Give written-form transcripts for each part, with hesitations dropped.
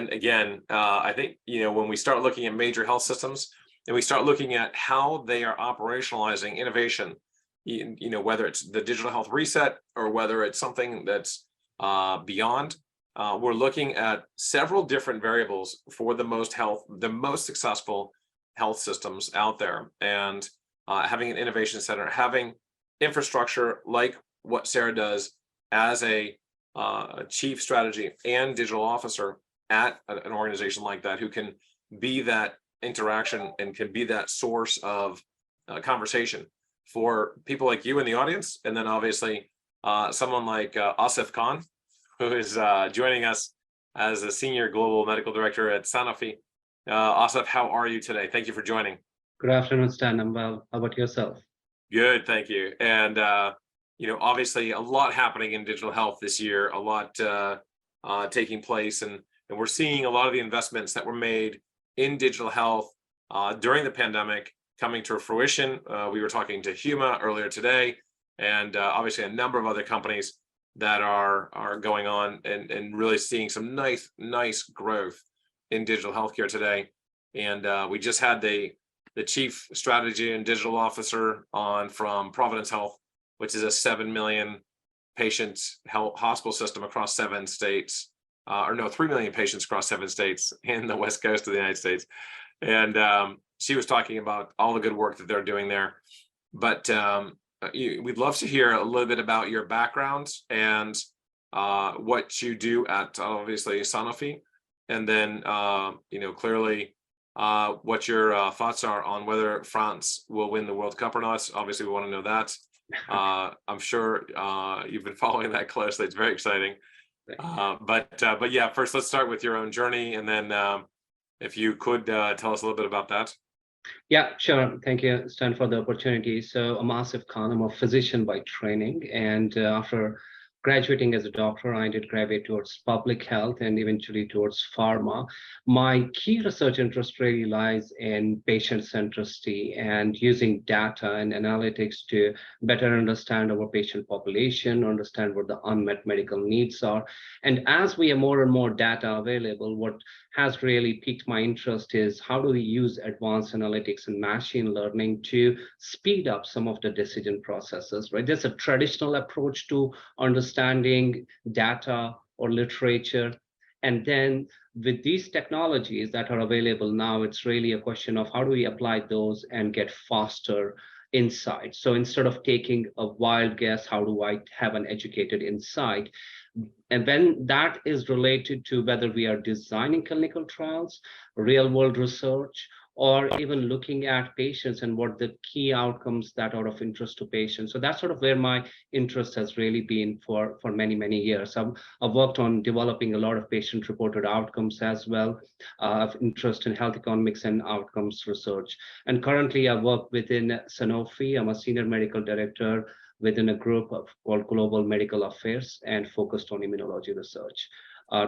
And again, I think, when we start looking at major health systems and we start looking at how they are operationalizing innovation, whether it's the digital health reset or whether it's something that's beyond, we're looking at several different variables for the most successful health systems out there. And having an innovation center, having infrastructure like what Sarah does as a chief strategy and digital officer at an organization like that, who can be that interaction and can be that source of conversation for people like you in the audience. And then obviously someone like Asif Khan, who is joining us as a senior global medical director at Sanofi. Asif, how are you today? Thank you for joining. Good afternoon, Stan. I'm well. How about yourself? Good, thank you. And obviously a lot happening in digital health this year, a lot taking place, and we're seeing a lot of the investments that were made in digital health during the pandemic coming to fruition. We were talking to Huma earlier today, and obviously a number of other companies that are going on and really seeing some nice growth in digital healthcare today. And we just had the chief strategy and digital officer on from Providence Health, which is a 7 million patient health hospital system across 7 states, 3 million patients across 7 states in the West Coast of the United States. And she was talking about all the good work that they're doing there. But we'd love to hear a little bit about your background and what you do at obviously Sanofi, and then clearly what your thoughts are on whether France will win the World Cup or not. Obviously, we want to know that. I'm sure you've been following that closely. It's very exciting. But yeah, first let's start with your own journey, and then if you could tell us a little bit about that. Yeah, sure. Thank you, Stan, for the opportunity. So I'm Asif Khan. I'm a physician by training, and after graduating as a doctor, I did graduate towards public health and eventually towards pharma. My key research interest really lies in patient centricity and using data and analytics to better understand our patient population, understand what the unmet medical needs are. And as we have more and more data available, what has really piqued my interest is how do we use advanced analytics and machine learning to speed up some of the decision processes, right? There's a traditional approach to understanding data or literature. And then with these technologies that are available now, it's really a question of how do we apply those and get faster insights. So instead of taking a wild guess, how do I have an educated insight? And then that is related to whether we are designing clinical trials, real world research, or even looking at patients and what the key outcomes that are of interest to patients. So that's sort of where my interest has really been for many years. I've worked on developing a lot of patient reported outcomes as well, of interest in health economics and outcomes research. And currently I work within Sanofi. I'm a senior medical director within a group called Global Medical Affairs and focused on immunology research.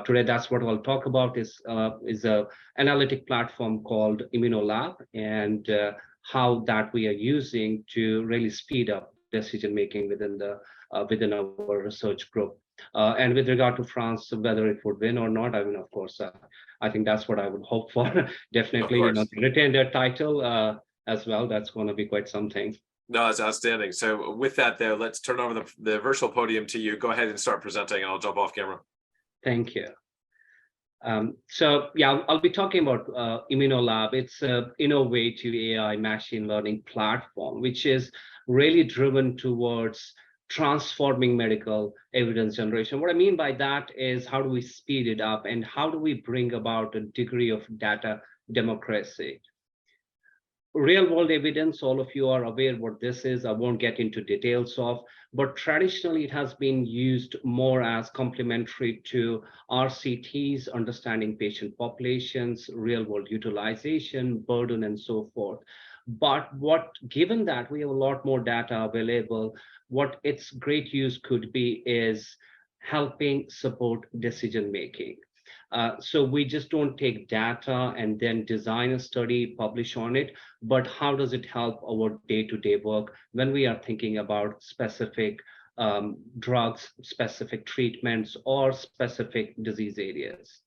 Today, that's what I'll talk about is a analytic platform called Immunolab, and how that we are using to really speed up decision making within our research group. And with regard to France, whether it would win or not, I mean, of course, I think that's what I would hope for. Definitely, retain their title as well. That's going to be quite something. No, it's outstanding. So with that, though, let's turn over the virtual podium to you. Go ahead and start presenting, and I'll jump off camera. Thank you. So yeah, I'll be talking about Immunolab. It's an innovative AI machine learning platform, which is really driven towards transforming medical evidence generation. What I mean by that is how do we speed it up and how do we bring about a degree of data democracy? Real world evidence, all of you are aware what this is. I won't get into details of, but traditionally it has been used more as complementary to RCTs, understanding patient populations, real world utilization, burden, and so forth. But given that we have a lot more data available, what its great use could be is helping support decision making. So we just don't take data and then design a study, publish on it, but how does it help our day-to-day work when we are thinking about specific drugs, specific treatments, or specific disease areas?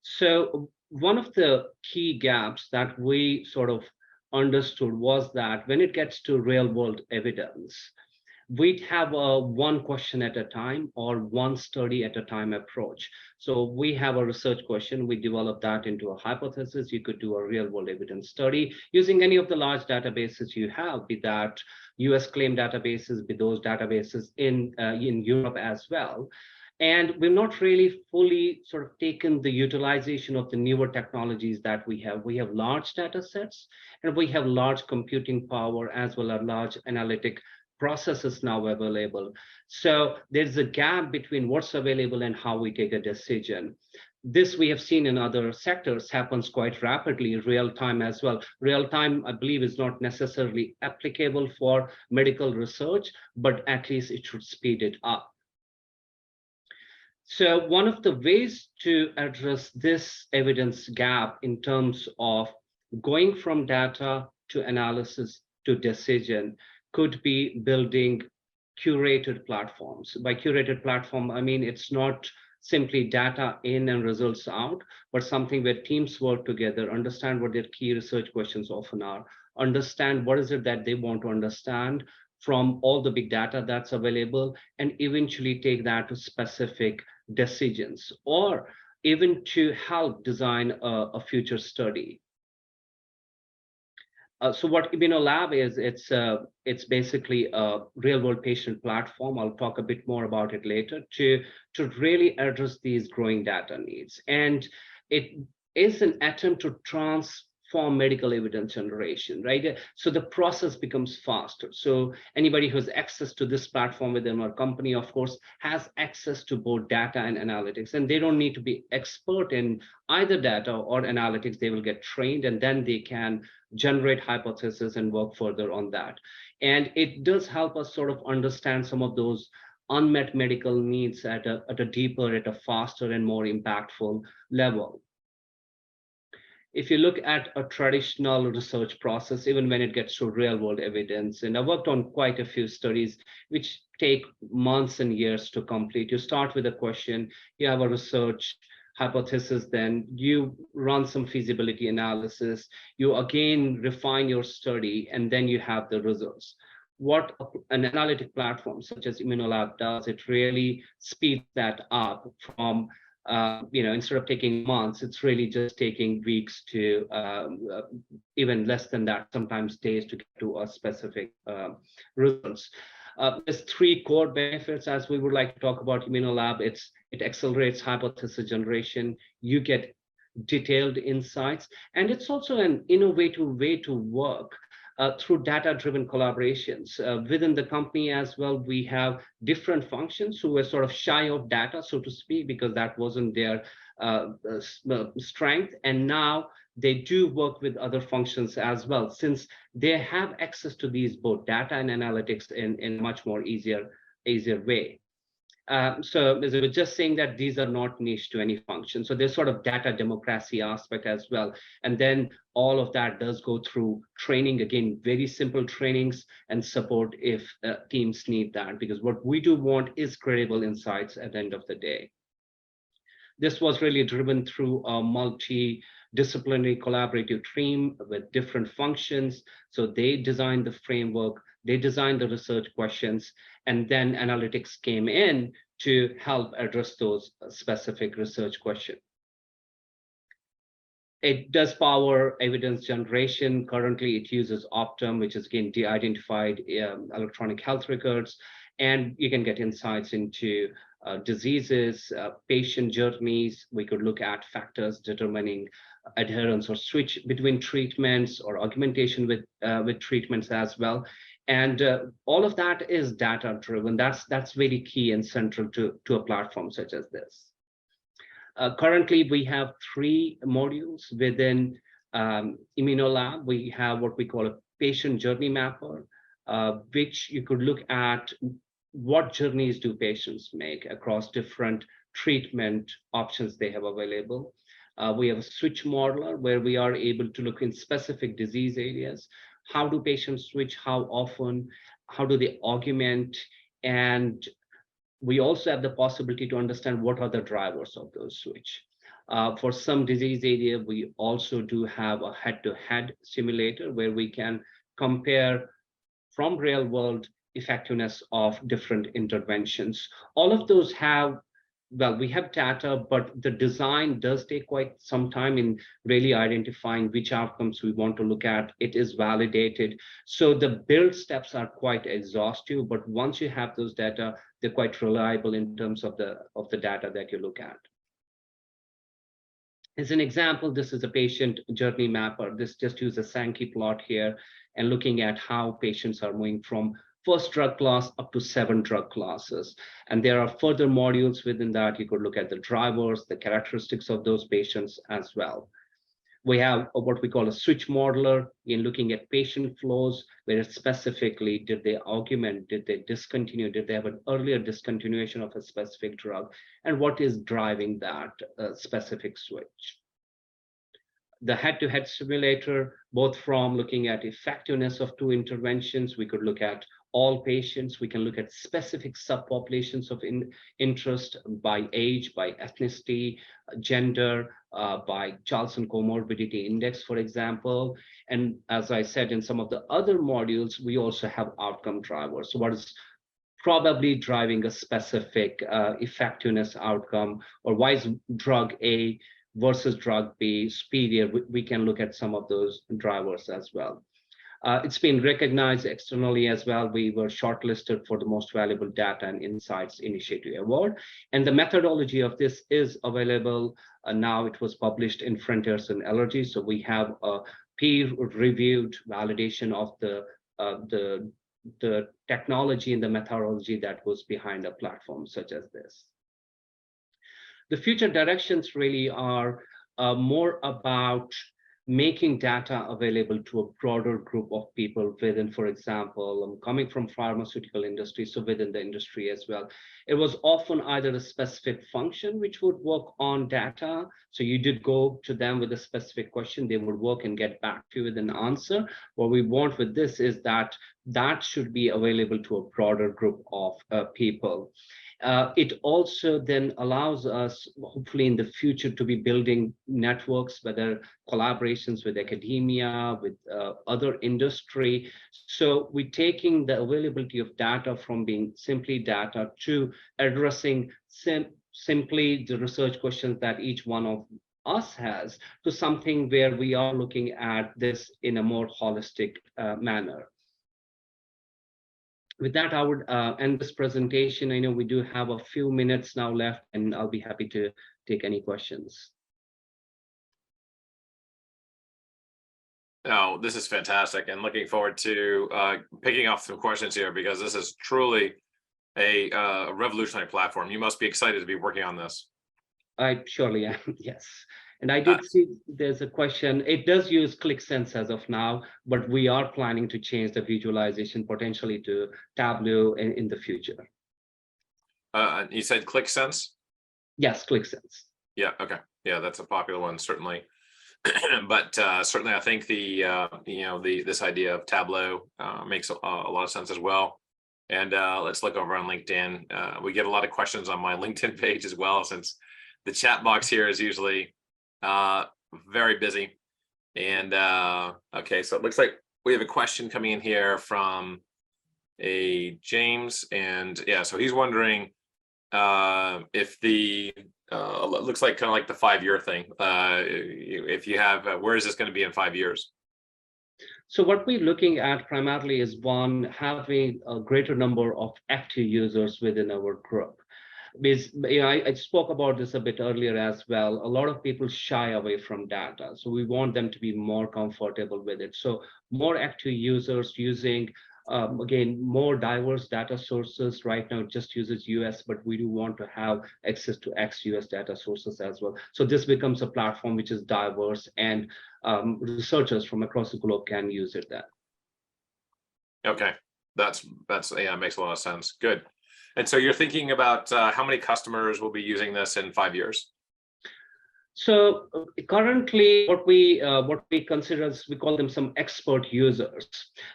So one of the key gaps that we sort of understood was that when it gets to real world evidence, we'd have a one question at a time or one study at a time approach. So we have a research question, we develop that into a hypothesis. You could do a real world evidence study using any of the large databases you have, be that US claim databases, be those databases in Europe as well. And we've not really fully sort of taken the utilization of the newer technologies that we have. We have large data sets and we have large computing power as well as large analytic processes now available. So there's a gap between what's available and how we take a decision. This we have seen in other sectors happens quite rapidly, real time as well. Real time, I believe, is not necessarily applicable for medical research, but at least it should speed it up. So one of the ways to address this evidence gap in terms of going from data to analysis to decision could be building curated platforms. By curated platform, I mean it's not simply data in and results out, but something where teams work together, understand what their key research questions often are, understand what is it that they want to understand from all the big data that's available, and eventually take that to specific decisions, or even to help design a future study. So what Immunolab is, it's basically a real-world patient platform. I'll talk a bit more about it later to really address these growing data needs. And it is an attempt to transform medical evidence generation, right? So the process becomes faster. So anybody who has access to this platform within our company, of course, has access to both data and analytics, and they don't need to be expert in either data or analytics. They will get trained, and then they can generate hypotheses and work further on that. And it does help us sort of understand some of those unmet medical needs at a deeper, at a faster and more impactful level. If you look at a traditional research process, even when it gets to real world evidence, and I worked on quite a few studies which take months and years to complete. You start with a question, you have a research hypothesis, then you run some feasibility analysis, you again refine your study, and then you have the results. What an analytic platform such as Immunolab does, it really speeds that up from instead of taking months, it's really just taking weeks to even less than that, sometimes days, to get to a specific results. There's three core benefits as we would like to talk about Immunolab. It accelerates hypothesis generation, you get detailed insights, and it's also an innovative way to work through data-driven collaborations. Within the company as well, we have different functions who were sort of shy of data, so to speak, because that wasn't their strength. And now they do work with other functions as well, since they have access to these both data and analytics in a much more easier way. So as I was just saying, that these are not niche to any function. So there's sort of data democracy aspect as well. And then all of that does go through training, again, very simple trainings and support if teams need that, because what we do want is credible insights at the end of the day. This was really driven through a multidisciplinary collaborative team with different functions. So they designed the framework, they designed the research questions, and then analytics came in to help address those specific research questions. It does power evidence generation. Currently, it uses Optum, which is again de-identified electronic health records, and you can get insights into diseases, patient journeys. We could look at factors determining adherence or switch between treatments or augmentation with treatments as well. And all of that is data driven. That's really key and central to a platform such as this. Currently, we have 3 modules within Immunolab. We have what we call a patient journey mapper, which you could look at what journeys do patients make across different treatment options they have available. We have a switch modeler where we are able to look in specific disease areas. How do patients switch? How often? How do they augment? And we also have the possibility to understand what are the drivers of those switch. For some disease area, we also do have a head-to-head simulator where we can compare from real world effectiveness of different interventions. All of those have, well, we have data, but the design does take quite some time in really identifying which outcomes we want to look at. It is validated. So the build steps are quite exhaustive, but once you have those data, they're quite reliable in terms of the data that you look at. As an example, this is a patient journey mapper. This just uses a Sankey plot here and looking at how patients are moving from first drug class up to 7 drug classes. And there are further modules within that. You could look at the drivers, the characteristics of those patients as well. We have what we call a switch modeler in looking at patient flows, where specifically did they augment, did they discontinue, did they have an earlier discontinuation of a specific drug, and what is driving that specific switch. The head-to-head simulator, both from looking at effectiveness of 2 interventions, we could look at all patients, we can look at specific subpopulations of interest by age, by ethnicity, gender, by Charlson Comorbidity Index, for example. And as I said, in some of the other modules, we also have outcome drivers. So what is probably driving a specific effectiveness outcome, or why is drug A versus drug B superior? We can look at some of those drivers as well. It's been recognized externally as well. We were shortlisted for the Most Valuable Data and Insights Initiative Award. And the methodology of this is available. Now it was published in Frontiers in Allergy. So we have a peer-reviewed validation of the technology and the methodology that was behind a platform such as this. The future directions really are more about making data available to a broader group of people within, for example, I'm coming from pharmaceutical industry, so within the industry as well. It was often either a specific function which would work on data. So you did go to them with a specific question, they would work and get back to you with an answer. What we want with this is that that should be available to a broader group of people. It also then allows us, hopefully in the future, to be building networks, whether collaborations with academia, with other industry. So we're taking the availability of data from being simply data to addressing simply the research questions that each one of us has, to something where we are looking at this in a more holistic manner. With that, I would end this presentation. I know we do have a few minutes now left, and I'll be happy to take any questions. Oh, this is fantastic, and looking forward to picking off some questions here, because this is truly a revolutionary platform. You must be excited to be working on this. I surely am, yes. And I did see there's a question. It does use ClickSense as of now, but we are planning to change the visualization potentially to Tableau in the future. You said ClickSense? Yes, ClickSense. Yeah, okay. Yeah, that's a popular one, certainly. But certainly I think this idea of Tableau makes a lot of sense as well. And let's look over on LinkedIn. We get a lot of questions on my LinkedIn page as well, since the chat box here is usually very busy. And okay, so it looks like we have a question coming in here from a James, and yeah, so he's wondering if the looks like kind of like the 5-year thing. If you have, where is this going to be in 5 years? So what we're looking at primarily is, one, having a greater number of active users within our group. Because, I spoke about this a bit earlier as well. A lot of people shy away from data, so we want them to be more comfortable with it. So more active users using, again, more diverse data sources. Right now it just uses US, but we do want to have access to ex-US data sources as well. So this becomes a platform which is diverse, and researchers from across the globe can use it then. Okay, that's yeah, makes a lot of sense. Good. And so you're thinking about how many customers will be using this in 5 years? So currently, what we consider as, we call them some expert users.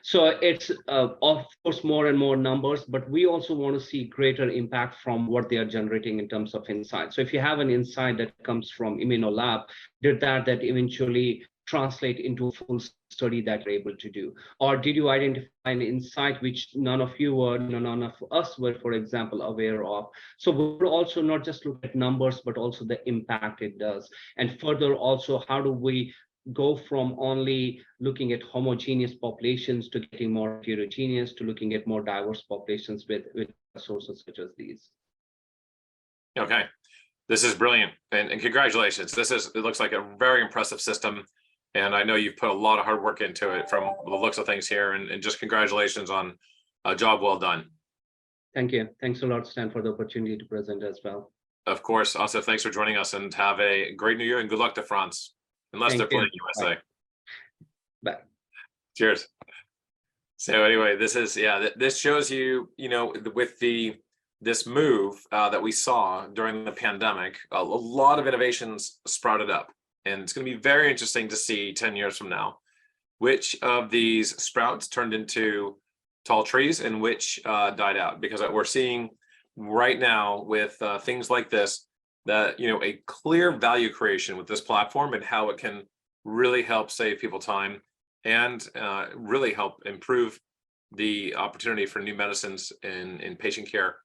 So it's of course more and more numbers, but we also want to see greater impact from what they are generating in terms of insight. So if you have an insight that comes from Immunolab, did that eventually translate into a full study that you're able to do? Or did you identify an insight which none of you were, none of us were, for example, aware of? So we'll also not just look at numbers, but also the impact it does. And further also, how do we go from only looking at homogeneous populations to getting more heterogeneous, to looking at more diverse populations with sources such as these? Okay, this is brilliant, and congratulations. It looks like a very impressive system. And I know you've put a lot of hard work into it from the looks of things here, and just congratulations on a job well done. Thank you. Thanks a lot, Stan, for the opportunity to present as well. Of course. Also, thanks for joining us, and have a great new year, and good luck to France, unless Thank they're playing you. USA. Bye. Bye. Cheers. So anyway, this shows you, with this move that we saw during the pandemic, a lot of innovations sprouted up. And it's going to be very interesting to see 10 years from now, which of these sprouts turned into tall trees and which died out. Because we're seeing right now with things like this, that, a clear value creation with this platform and how it can really help save people time and really help improve the opportunity for new medicines in patient care